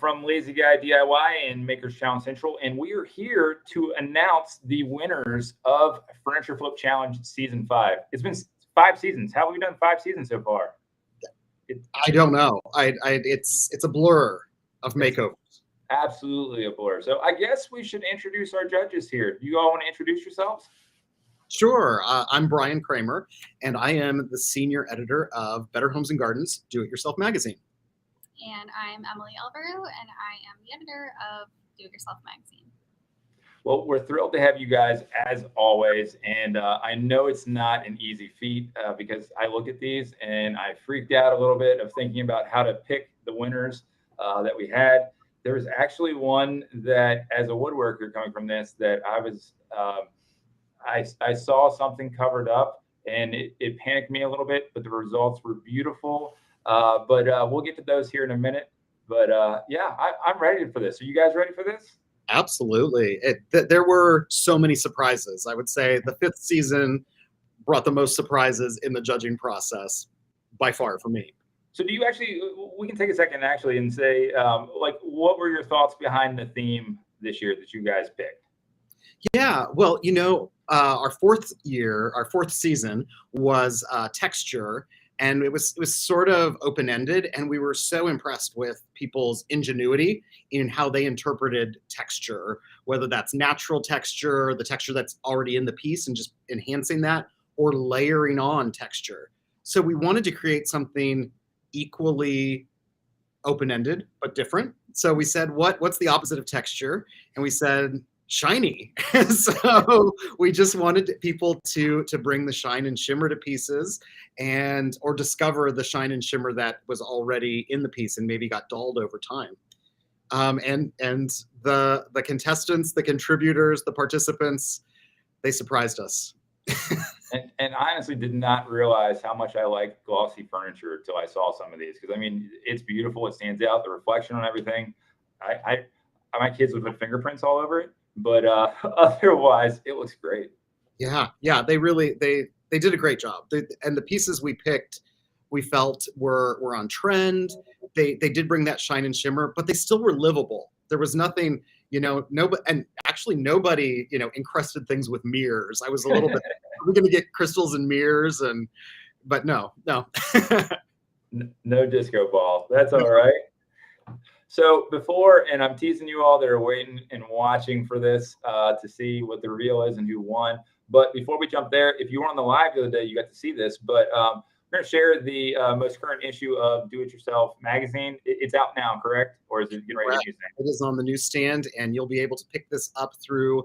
from Lazy Guy DIY and Makers Challenge Central, and we are here to announce the winners of Furniture Flip Challenge Season 5. It's been 5 seasons. How have we done 5 seasons so far? I don't know. It's a blur of makeovers. Absolutely a blur. So I guess we should introduce our judges here. Do you all want to introduce yourselves? Sure. I'm Brian Kramer, and I am the senior editor of Better Homes and Gardens Do-It-Yourself magazine. And I'm Emily Elveru, and I am the editor of Do-It-Yourself magazine. Well, we're thrilled to have you guys as always, and I know it's not an easy feat because I look at these and I freaked out a little bit of thinking about how to pick the winners that we had. There was actually one that, as a woodworker coming from this, that I was I saw something covered up and it panicked me a little bit, but the results were beautiful. But we'll get to those here in a minute. But yeah, I'm ready for this. Are you guys ready for this? Absolutely. There were so many surprises. I would say the 5th season brought the most surprises in the judging process by far for me. So do you actually, we can take a second actually and say, like, what were your thoughts behind the theme this year that you guys picked? Yeah, well, you know, our 4th season was texture, and it was sort of open-ended, and we were so impressed with people's ingenuity in how they interpreted texture, whether that's natural texture, the texture that's already in the piece and just enhancing that, or layering on texture. So we wanted to create something equally open-ended but different. So we said, what's the opposite of texture? And we said, shiny. So we just wanted people to bring the shine and shimmer to pieces or discover the shine and shimmer that was already in the piece and maybe got dulled over time. And the contestants, the contributors, the participants, they surprised us. and I honestly did not realize how much I like glossy furniture until I saw some of these, because I mean, it's beautiful, it stands out, the reflection on everything. My kids would put fingerprints all over it, but otherwise it looks great. Yeah, they did a great job. And the pieces we picked, we felt were on trend. They did bring that shine and shimmer, but they still were livable. There was nothing, nobody, encrusted things with mirrors. I was a little bit, are we going to get crystals and mirrors? But no. No disco ball. That's all right. So before, and I'm teasing you all that are waiting and watching for this to see what the reveal is and who won. But before we jump there, if you were on the live the other day, you got to see this. But we're going to share the most current issue of Do-It-Yourself magazine. It's out now, correct? Or is it getting ready to be? It is on the newsstand, and you'll be able to pick this up through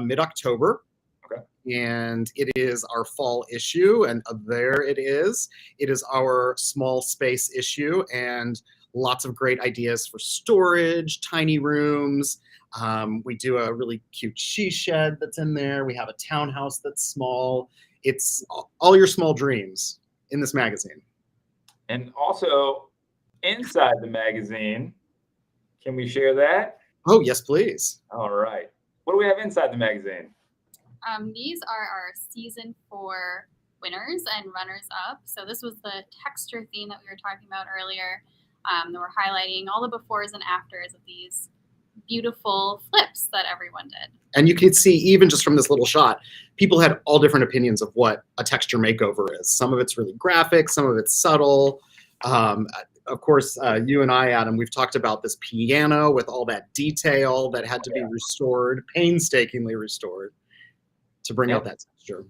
mid-October. Okay. And it is our fall issue, and there it is. It is our small space issue, and lots of great ideas for storage, tiny rooms. We do a really cute she shed that's in there. We have a townhouse that's small. It's all your small dreams in this magazine. And also inside the magazine, can we share that? Oh, yes, please. All right. What do we have inside the magazine? These are our season 4 winners and runners up. So this was the texture theme that we were talking about earlier. That we're highlighting all the befores and afters of these beautiful flips that everyone did. And you can see, even just from this little shot, people had all different opinions of what a texture makeover is. Some of it's really graphic, some of it's subtle. Of course, you and I, Adam, we've talked about this piano with all that detail that had to be restored, painstakingly restored, to bring out that texture.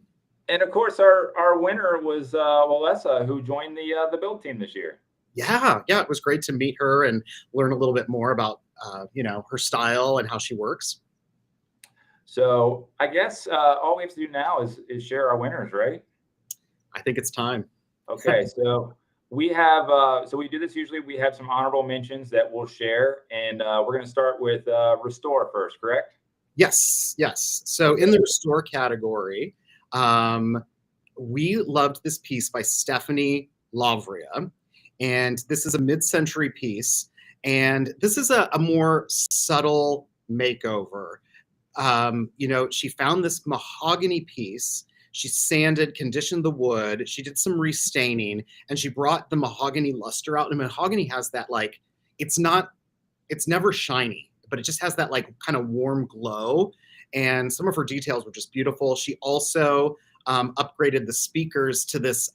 And of course, our winner was Walesa, who joined the build team this year. Yeah, it was great to meet her and learn a little bit more about, her style and how she works. So I guess all we have to do now is share our winners, right? I think it's time. Okay, so we have, so we do this usually. We have some honorable mentions that we'll share, and we're going to start with Restore first, correct? Yes. So in the Restore category, we loved this piece by Stephanie Lavria. And this is a mid-century piece. And this is a more subtle makeover. She found this mahogany piece. She sanded, conditioned the wood. She did some restaining, and she brought the mahogany luster out. And mahogany has that, it's not it's never shiny, but it just has that like kind of warm glow. And some of her details were just beautiful. She also upgraded the speakers to this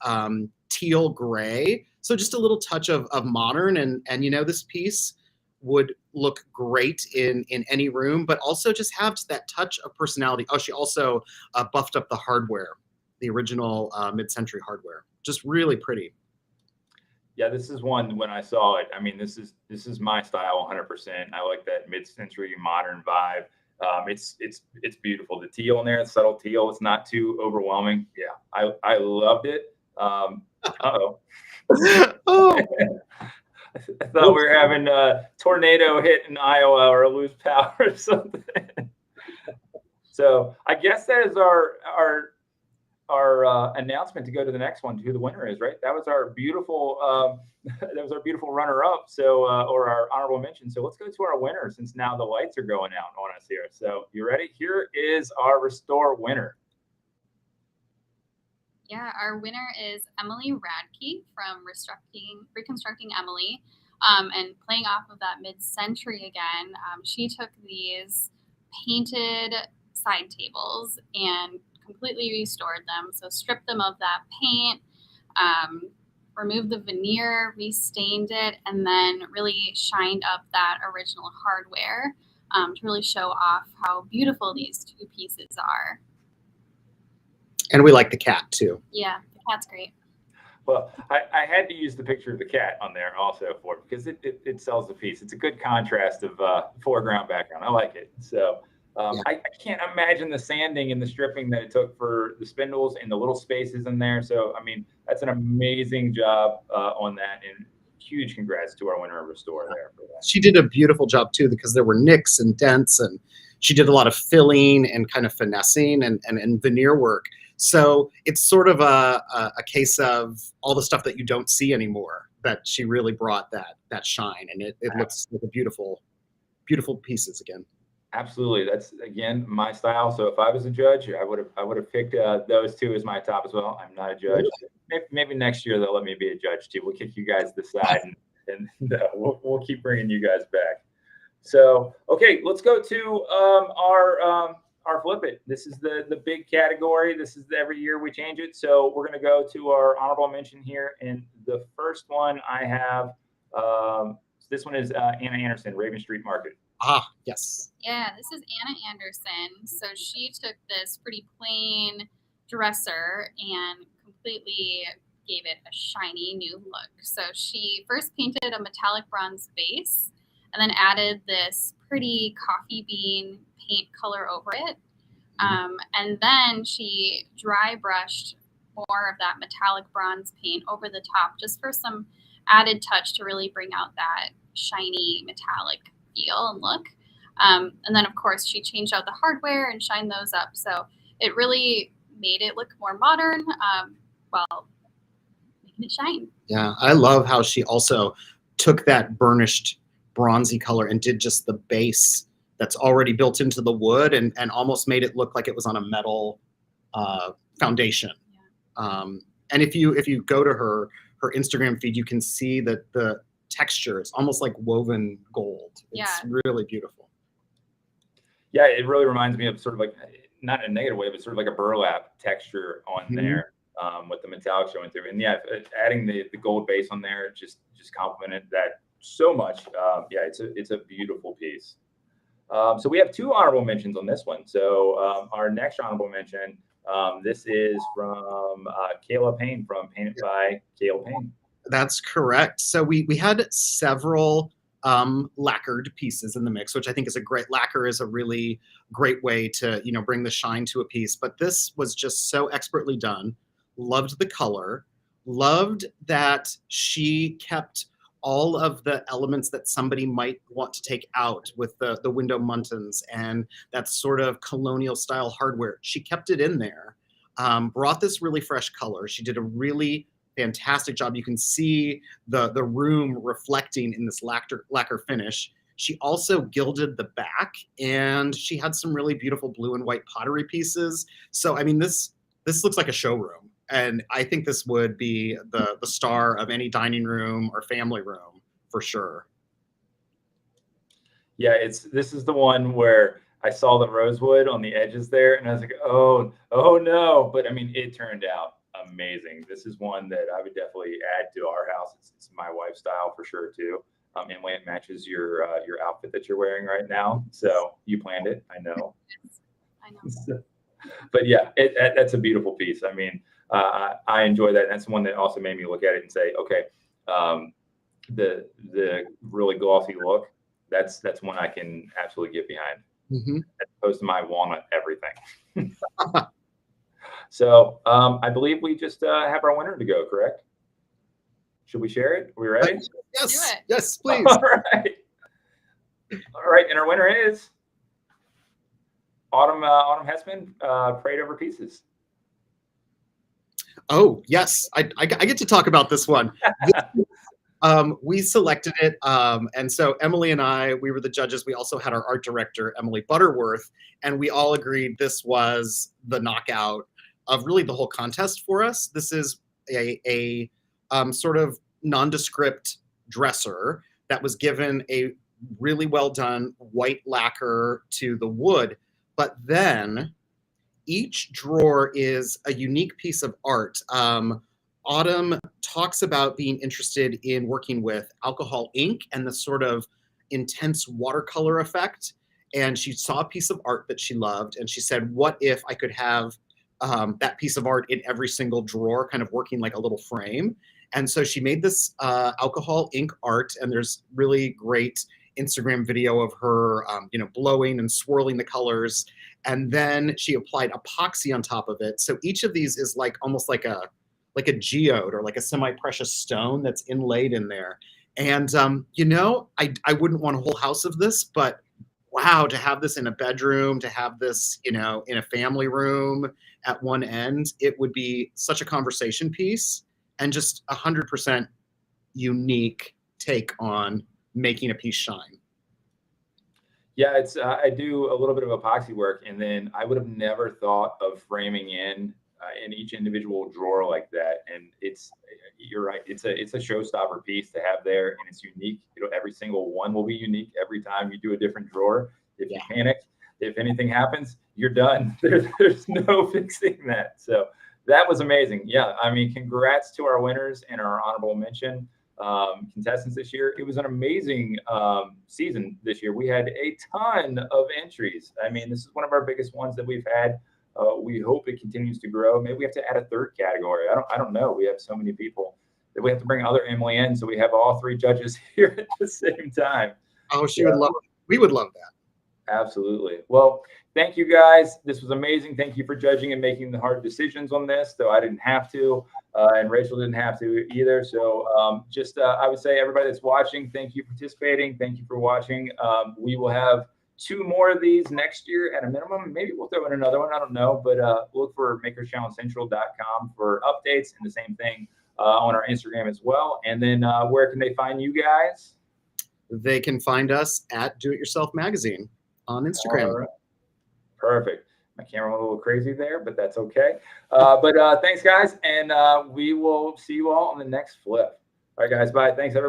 teal gray. So just a little touch of modern, and you know, this piece would look great in any room, but also just have that touch of personality. Oh, she also buffed up the hardware, the original mid-century hardware. Just really pretty. Yeah, this is one when I saw it. I mean, this is my style 100%. I like that mid-century modern vibe. It's beautiful. The teal in there, the subtle teal. It's not too overwhelming. Yeah, I loved it. Uh-oh. Oh, I thought we were having a tornado hit in Iowa or lose power or something. So I guess that is our announcement to go to the next one, to who the winner is, right? That was our beautiful runner up. So or our honorable mention. So let's go to our winner, since now the lights are going out on us here. So you ready? Here is our Restore winner. Yeah, our winner is Emily Radke from Reconstructing Emily. And playing off of that mid-century again, she took these painted side tables and completely restored them. So stripped them of that paint, removed the veneer, restained it, and then really shined up that original hardware to really show off how beautiful these two pieces are. and we like the cat too. Yeah, the cat's great. Well, I had to use the picture of the cat on there also for it, because it sells the piece. It's a good contrast of foreground, background. I like it. So I can't imagine the sanding and the stripping that it took for the spindles and the little spaces in there. So, I mean, that's an amazing job on that. And huge congrats to our winner of Restore there for that. She did a beautiful job too, because there were nicks and dents, and she did a lot of filling and kind of finessing and veneer work. So it's sort of a case of all the stuff that you don't see anymore, that she really brought that shine, and it looks like a beautiful pieces again. Absolutely, that's again my style. So if I was a judge, I would have picked those two as my top as well. I'm not a judge. Maybe next year they'll let me be a judge too. We'll kick you guys to the side, and we'll keep bringing you guys back. So okay, let's go to our flip it. This is the big category. This is every year we change it. So we're going to go to our honorable mention here, and the first one I have. This one is Anna Anderson, Raven Street Market. Ah, yes. Yeah, this is Anna Anderson. So she took this pretty plain dresser and completely gave it a shiny new look. So she first painted a metallic bronze base and then added this pretty coffee bean paint color over it. And then she dry brushed more of that metallic bronze paint over the top, just for some added touch to really bring out that shiny metallic feel and look. And then of course she changed out the hardware and shined those up. So it really made it look more modern, while making it shine. Yeah, I love how she also took that burnished bronzy color and did just the base that's already built into the wood, and almost made it look like it was on a metal foundation. Yeah. And if you go to her Instagram feed, you can see that the texture is almost like woven gold. It's really beautiful. Yeah, it really reminds me of sort of like, not in a negative way, but sort of like a burlap texture on there, with the metallic showing through. And yeah, adding the gold base on there just complemented that so much. Yeah, it's a beautiful piece. So we have two honorable mentions on this one. So our next honorable mention, this is from Kayla Payne from Painted by Kayla Payne. That's correct. So we had several lacquered pieces in the mix, which I think is a great, lacquer is a really great way to, bring the shine to a piece. But this was just so expertly done. Loved the color, loved that she kept all of the elements that somebody might want to take out with the window muntins and that sort of colonial style hardware. She kept it in there, brought this really fresh color. She did a really fantastic job. You can see the room reflecting in this lacquer finish. She also gilded the back, and she had some really beautiful blue and white pottery pieces. So, I mean, this looks like a showroom. And I think this would be the star of any dining room or family room for sure. Yeah, this is the one where I saw the rosewood on the edges there, and I was like, oh no. But I mean, it turned out amazing. This is one that I would definitely add to our house. It's my wife's style for sure too. Emily, it matches your outfit that you're wearing right now. So you planned it, I know. I know. But yeah, that's a beautiful piece. I mean, I enjoy that. And that's one that also made me look at it and say, okay, the really glossy look, that's one I can absolutely get behind, as opposed to my walnut everything. So I believe we just have our winner to go, correct? Should we share it? Are we ready? Yes. Do it. Yes, please. All right. All right, and our winner is Autumn Hessman, Prayed Over Pieces. Oh, yes. I get to talk about this one. We selected it. And so Emily and I, we were the judges. We also had our art director, Emily Butterworth, and we all agreed this was the knockout of really the whole contest for us. This is a sort of nondescript dresser that was given a really well done white lacquer to the wood, but then each drawer is a unique piece of art. Autumn talks about being interested in working with alcohol ink and the sort of intense watercolor effect. And she saw a piece of art that she loved, and she said, what if I could have that piece of art in every single drawer, kind of working like a little frame? And so she made this alcohol ink art, and there's really great Instagram video of her, blowing and swirling the colors. And then she applied epoxy on top of it. So each of these is like almost like a geode or like a semi-precious stone that's inlaid in there. And I wouldn't want a whole house of this, but wow, to have this in a bedroom, to have this, in a family room at one end, it would be such a conversation piece and just 100% unique take on making a piece shine. Yeah, it's I do a little bit of epoxy work, and then I would have never thought of framing in each individual drawer like that. And you're right, it's a showstopper piece to have there, and it's unique. Every single one will be unique every time you do a different drawer. If you panic, if anything happens, you're done. There's no fixing that. So that was amazing. Yeah, I mean, congrats to our winners and our honorable mention contestants this year. It was an amazing season this year. We had a ton of entries. I mean, this is one of our biggest ones that we've had. We hope it continues to grow. Maybe we have to add a third category. I don't know. We have so many people that we have to bring other Emily in, so we have all three judges here at the same time. Oh, she would love it. We would love that. Absolutely. Well, thank you guys. This was amazing. Thank you for judging and making the hard decisions on this, though I didn't have to, and Rachel didn't have to either. So I would say everybody that's watching, thank you for participating. Thank you for watching. We will have 2 more of these next year at a minimum. Maybe we'll throw in another one. I don't know, but look for makerschallencentral.com for updates, and the same thing on our Instagram as well. And then where can they find you guys? They can find us at Do It Yourself Magazine on Instagram. Right. Perfect. My camera went a little crazy there, but that's okay. But thanks, guys, and we will see you all on the next flip. All right, guys. Bye. Thanks, everybody.